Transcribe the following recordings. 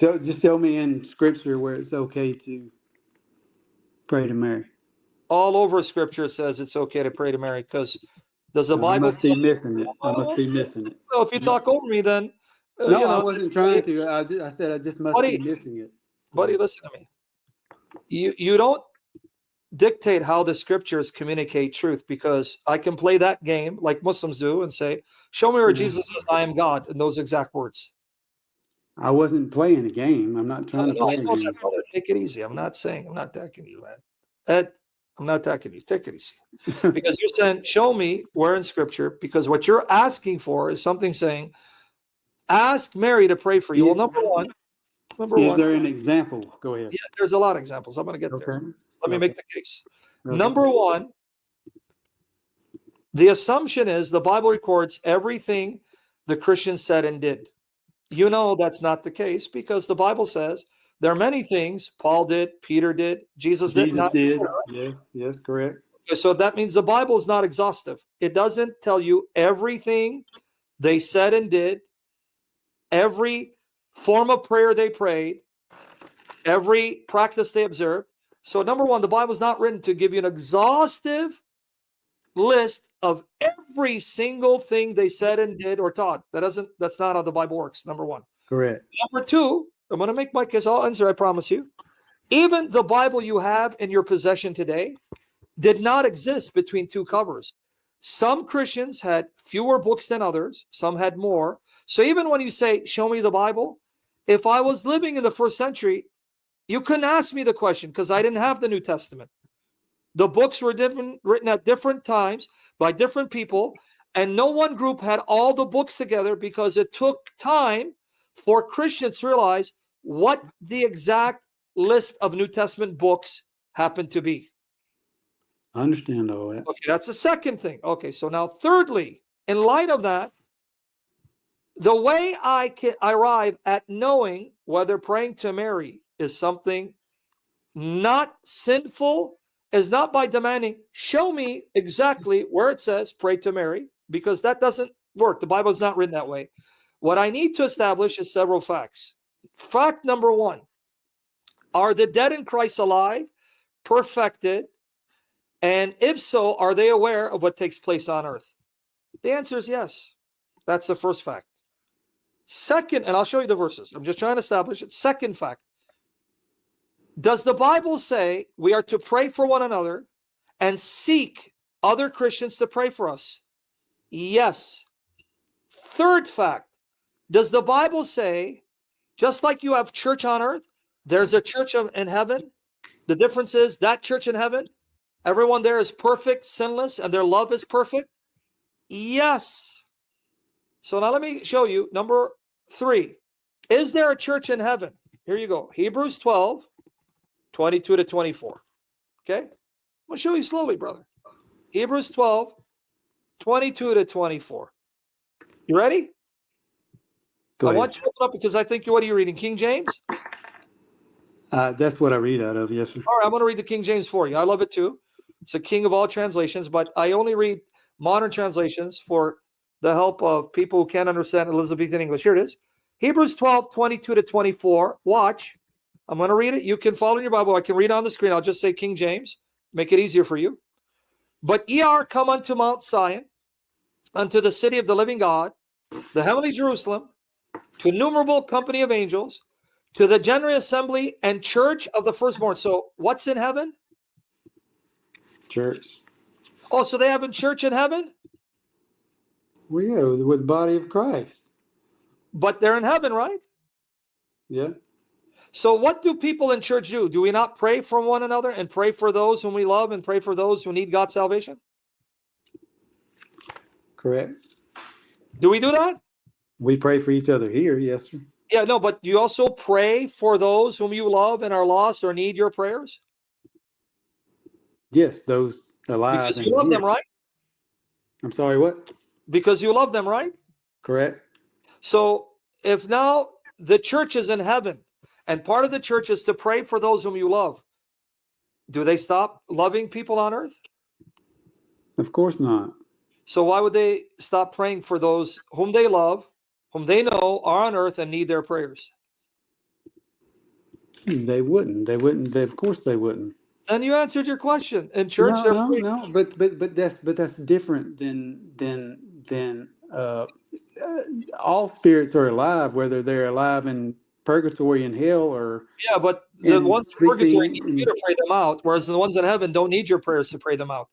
Just tell me in Scripture where it's okay to pray to Mary. All over Scripture says it's okay to pray to Mary, because does the Bible? I must be missing it. I must be missing it. Well, if you talk over me, then no, I wasn't trying to. I said I just must be missing it. Buddy, listen to me. You don't dictate how the Scriptures communicate truth, because I can play that game like Muslims do and say, "Show me where Jesus says I am God," in those exact words. I wasn't playing a game. I'm not trying to play a game. Brother, take it easy. I'm not attacking you, man. Ed, I'm not attacking you. Take it easy. Because you're saying, show me where in Scripture, because what you're asking for is something saying, ask Mary to pray for you. Well, number one. Is there an example? Go ahead. Yeah, there's a lot of examples. I'm going to get there. Let me make the case. Okay. Number one, the assumption is the Bible records everything the Christians said and did. You know that's not the case, because the Bible says there are many things Paul did, Peter did, Jesus did. Yes, correct. Okay, so that means the Bible is not exhaustive. It doesn't tell you everything they said and did, every form of prayer they prayed, every practice they observed. So number one, the Bible is not written to give you an exhaustive list of every single thing they said and did or taught. That's not how the Bible works, number one. Correct. Number two, I'm going to make my case. I'll answer, I promise you. Even the Bible you have in your possession today did not exist between two covers. Some Christians had fewer books than others. Some had more. So even when you say, show me the Bible, if I was living in the first century, you couldn't ask me the question, because I didn't have the New Testament. The books were written at different times by different people, and no one group had all the books together, because it took time for Christians to realize what the exact list of New Testament books happened to be. I understand all that. Okay, that's the second thing. Okay, so now thirdly, in light of that, the way I can arrive at knowing whether praying to Mary is something not sinful is not by demanding, show me exactly where it says pray to Mary, because that doesn't work. The Bible is not written that way. What I need to establish is several facts. Fact number one, are the dead in Christ alive, perfected? And if so, are they aware of what takes place on earth? The answer is yes. That's the first fact. Second, and I'll show you the verses. I'm just trying to establish it. Second fact. Does the Bible say we are to pray for one another and seek other Christians to pray for us? Yes. Third fact. Does the Bible say, just like you have church on earth, there's a church in heaven? The difference is that church in heaven, everyone there is perfect, sinless, and their love is perfect? Yes. So now let me show you. Number three. Is there a church in heaven? Here you go. Hebrews 12, 22 to 24. Okay? I'm going to show you slowly, brother. Hebrews 12, 22 to 24. You ready? Go ahead. I want you to open up, because I think what are you reading? King James? That's what I read out of, yes, sir. All right, I'm going to read the King James for you. I love it too. It's a king of all translations, but I only read modern translations for the help of people who can't understand Elizabethan English. Here it is. Hebrews 12, 22 to 24. Watch. I'm going to read it. You can follow in your Bible. I can read on the screen. I'll just say King James. Make it easier for you. But ye are come unto Mount Zion, unto the city of the living God, the heavenly Jerusalem, to innumerable company of angels, to the general assembly and church of the firstborn. So what's in heaven? Church. Oh, so they have a church in heaven? Well, yeah, with the body of Christ. But they're in heaven, right? Yeah. So what do people in church do? Do we not pray for one another and pray for those whom we love and pray for those who need God's salvation? Correct. Do we do that? We pray for each other here, yes, sir. Yeah, no, but you also pray for those whom you love and are lost or need your prayers? Yes, those alive. Because you love them, right? I'm sorry, what? Because you love them, right? Correct. So if now the church is in heaven and part of the church is to pray for those whom you love, do they stop loving people on earth? Of course not. So why would they stop praying for those whom they love, whom they know are on earth and need their prayers? They wouldn't. They wouldn't. Of course, they wouldn't. Then you answered your question. In church, No, they're no, praying. no. But that's different than all spirits are alive, whether they're alive in purgatory and hell or Yeah, but the in ones in purgatory sleeping. need you to pray them out, whereas the ones in heaven don't need your prayers to pray them out.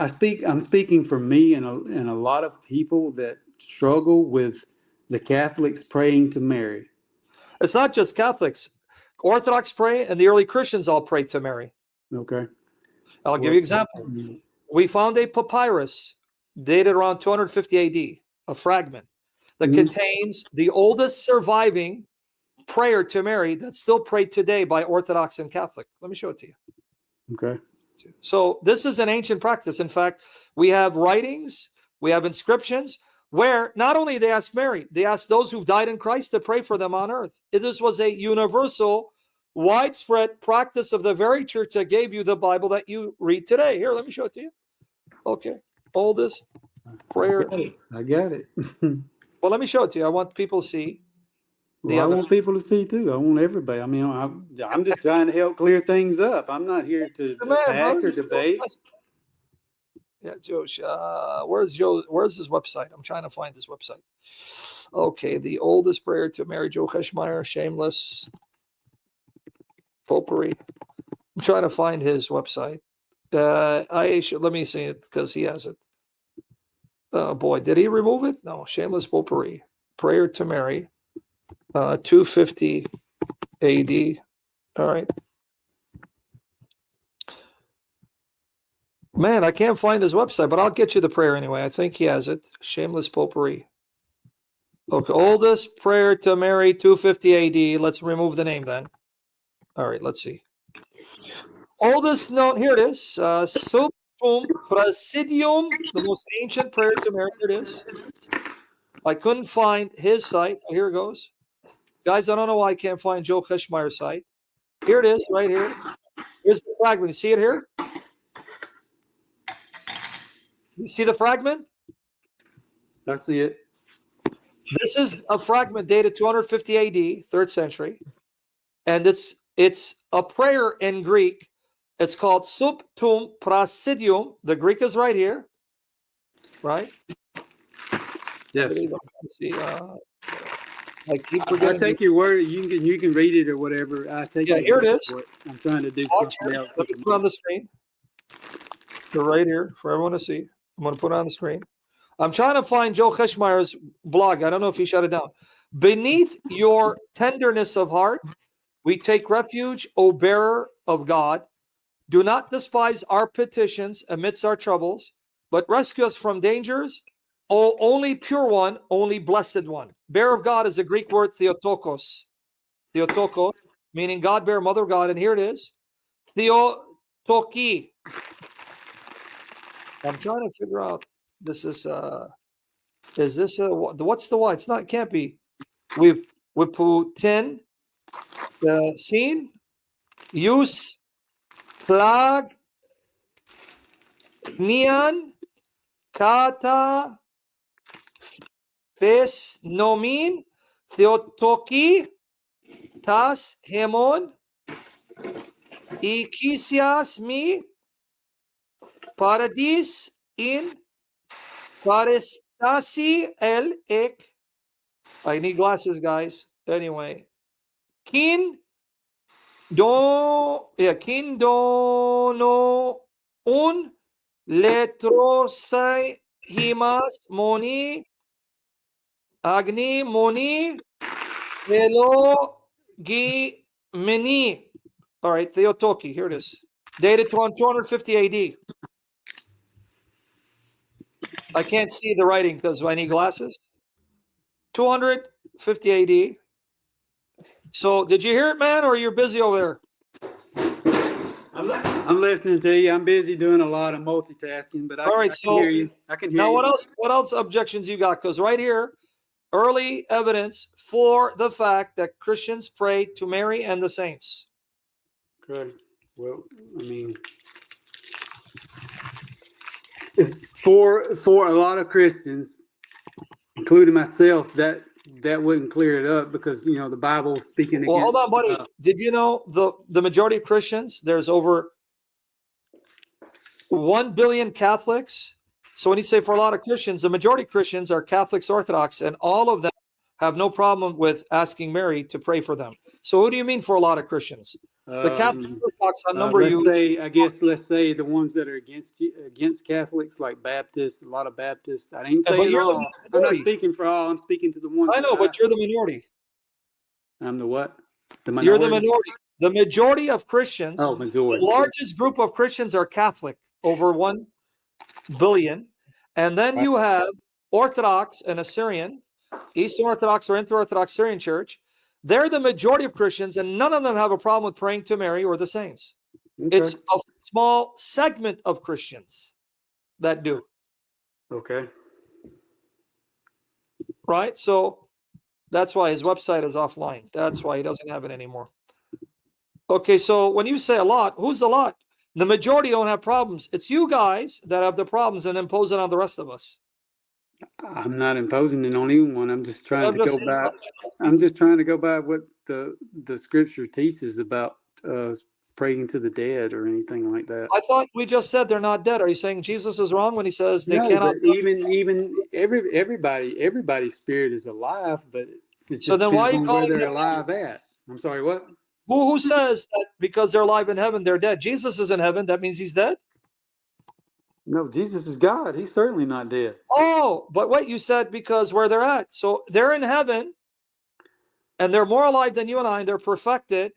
I'm speaking for me and a lot of people that struggle with the Catholics praying to Mary. It's not just Catholics. Orthodox pray, and the early Christians all pray to Mary. Okay. I'll give you an example. We found a papyrus dated around 250 AD, a fragment that contains the oldest surviving prayer to Mary that's still prayed today by Orthodox and Catholic. Let me show it to you. Okay. So this is an ancient practice. In fact, we have writings, we have inscriptions where not only they ask Mary, they ask those who died in Christ to pray for them on earth. This was a universal, widespread practice of the very church that gave you the Bible that you read today. Here, let me show it to you. Okay. Oldest prayer. I got it. Well, let me show it to you. I want people to see. Well, I want people to see too. I want everybody. I mean, I'm just trying to help clear things up. I'm not here to attack or debate. Yeah, Josh. Where's Joe? Where's his website? I'm trying to find his website. Okay, the oldest prayer to Mary Joe Heschmeyer, shameless popery. I'm trying to find his website. Let me see it because he has it. Oh boy, did he remove it? No, shameless popery. Prayer to Mary, 250 AD. All right. Man, I can't find his website, but I'll get you the prayer anyway. I think he has it. Shameless popery. Okay, oldest prayer to Mary, 250 AD. Let's remove the name then. All right, let's see. Oldest known, here it is. Sum Presidium, the most ancient prayer to Mary. Here it is. I couldn't find his site. Here it goes. Guys, I don't know why I can't find Joe Heschmeyer's site. Here it is, right here. Here's the fragment. You see it here? You see the fragment? I see it. This is a fragment dated 250 AD, 3rd century. And it's a prayer in Greek. It's called Sub Tum Prasidium. The Greek is right here. Right? Yes. See, I keep forgetting. I take your word. You can read it or whatever. I take. Yeah, here it is. I'm trying to do something else. Let me put it on the screen. They're right here for everyone to see. I'm going to put it on the screen. I'm trying to find Joe Heschmeyer's blog. I don't know if he shut it down. Beneath your tenderness of heart, we take refuge, O bearer of God. Do not despise our petitions amidst our troubles, but rescue us from dangers. O only pure one, only blessed one. Bearer of God is a Greek word Theotokos. Theotokos, meaning God bear, mother of God. And here it is. Theotoki. I'm trying to figure out. This is this a what's the why? It's not. It can't be. We put 10. The scene. Use flag. Neon. Kata. Fes nomin. Theotoki. Tas hemon. Ikisias mi. Paradis in Parestasi el ek. I need glasses, guys. Anyway. Kin dono un letrosai himas moni agni moni elogi meni. All right, Theotoki. Here it is. Dated 250 AD. I can't see the writing because I need glasses. 250 AD. So, did you hear it, man, or you're busy over there? I'm listening to you. I'm busy doing a lot of multitasking, but I can hear you. I can hear you. Now, what else objections you got? Because right here, early evidence for the fact that Christians pray to Mary and the saints. Good. Well, I mean, for a lot of Christians, including myself, that that wouldn't clear it up because the Bible speaking Well, against. hold on, buddy. Did you know the majority of Christians? There's over 1 billion Catholics. So when you say for a lot of Christians, the majority of Christians are Catholics, Orthodox, and all of them have no problem with asking Mary to pray for them. So who do you mean for a lot of Christians? The Catholic Orthodox outnumber you. Let's say the ones that are against Catholics, like Baptists, a lot of Baptists. I ain't saying you're all. I'm not speaking for all. I'm speaking to the ones. I know, but you're the minority. I'm the what? The minority. You're the minority. The majority of Christians. Oh, majority. The largest group of Christians are Catholic, over 1 billion, and then you have Orthodox and Assyrian, Eastern Orthodox or Inter-Orthodox Syrian Church. They're the majority of Christians, and none of them have a problem with praying to Mary or the saints. Okay. It's a small segment of Christians that do. Okay. Right? So that's why his website is offline. That's why he doesn't have it anymore. Okay, so when you say a lot, who's a lot? The majority don't have problems. It's you guys that have the problems and impose it on the rest of us. I'm not imposing it on anyone. I'm just trying to go by. I'm just trying to go by what the scripture teaches about praying to the dead or anything like that. I thought we just said they're not dead. Are you saying Jesus is wrong when he says they cannot? But even everybody's spirit is alive, but it's so then why are you calling where they're alive at? I'm sorry, what? Who says that because they're alive in heaven, they're dead? Jesus is in heaven. That means he's dead? No, Jesus is God. He's certainly not dead. Oh, but wait, you said because where they're at. So they're in heaven, and they're more alive than you and I, and they're perfected.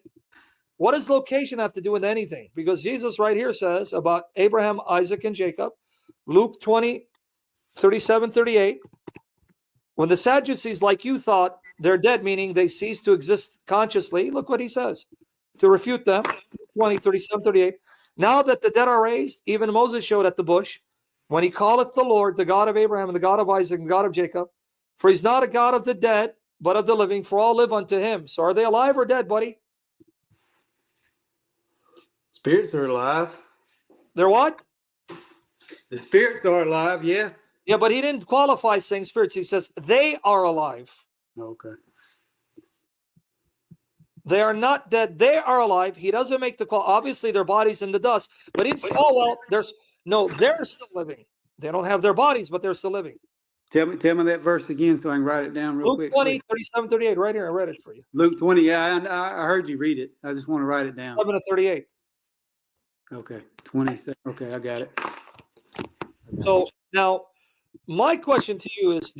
What does location have to do with anything? Because Jesus right here says about Abraham, Isaac, and Jacob, Luke 20, 37, 38, when the Sadducees, like you thought, they're dead, meaning they cease to exist consciously. Look what he says to refute them, 20, 37, 38. Now that the dead are raised, even Moses showed at the bush, when he calleth the Lord, the God of Abraham, and the God of Isaac, and the God of Jacob, for he's not a God of the dead, but of the living, for all live unto him. So are they alive or dead, buddy? Spirits are alive. They're what? The spirits are alive, yes. Yeah, but he didn't qualify saying spirits. He says they are alive. Okay. They are not dead. They are alive. He doesn't make the call. Obviously, their bodies in the dust. But he'd say, oh, well, they're still living. They don't have their bodies, but they're still living. Tell me that verse again so I can write it down real quick. Luke 20, 37, 38, right here. I read it for you. Luke 20, yeah, I heard you read it. I just want to write it down. 11 to 38. Okay, 20. Okay, I got it. So now, my question to you is,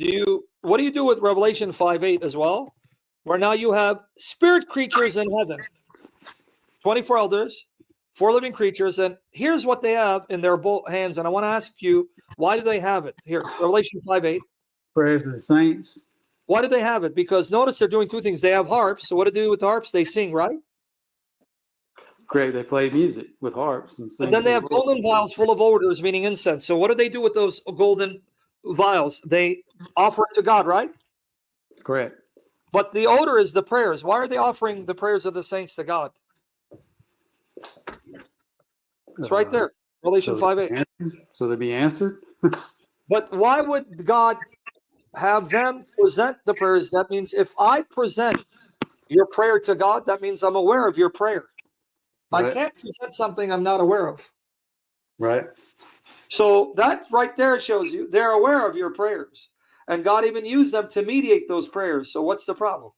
what do you do with Revelation 5:8 as well? Where now you have spirit creatures in heaven, 24 elders, 4 living creatures, and here's what they have in their both hands. And I want to ask you, why do they have it? Here, Revelation 5:8. Prayers of the saints. Why do they have it? Because notice they're doing 2 things. They have harps. So what do they do with harps? They sing, right? Great. They play music with harps. And then they have golden vials full of odors, meaning incense. So what do they do with those golden vials? They offer it to God, right? Correct. But the odor is the prayers. Why are they offering the prayers of the saints to God? It's right there, Revelation 5:8. So they be answered? But why would God have them present the prayers? That means if I present your prayer to God, that means I'm aware of your prayer. Right. I can't present something I'm not aware of. Right. So that right there shows you they're aware of your prayers. And God even used them to mediate those prayers. So what's the problem?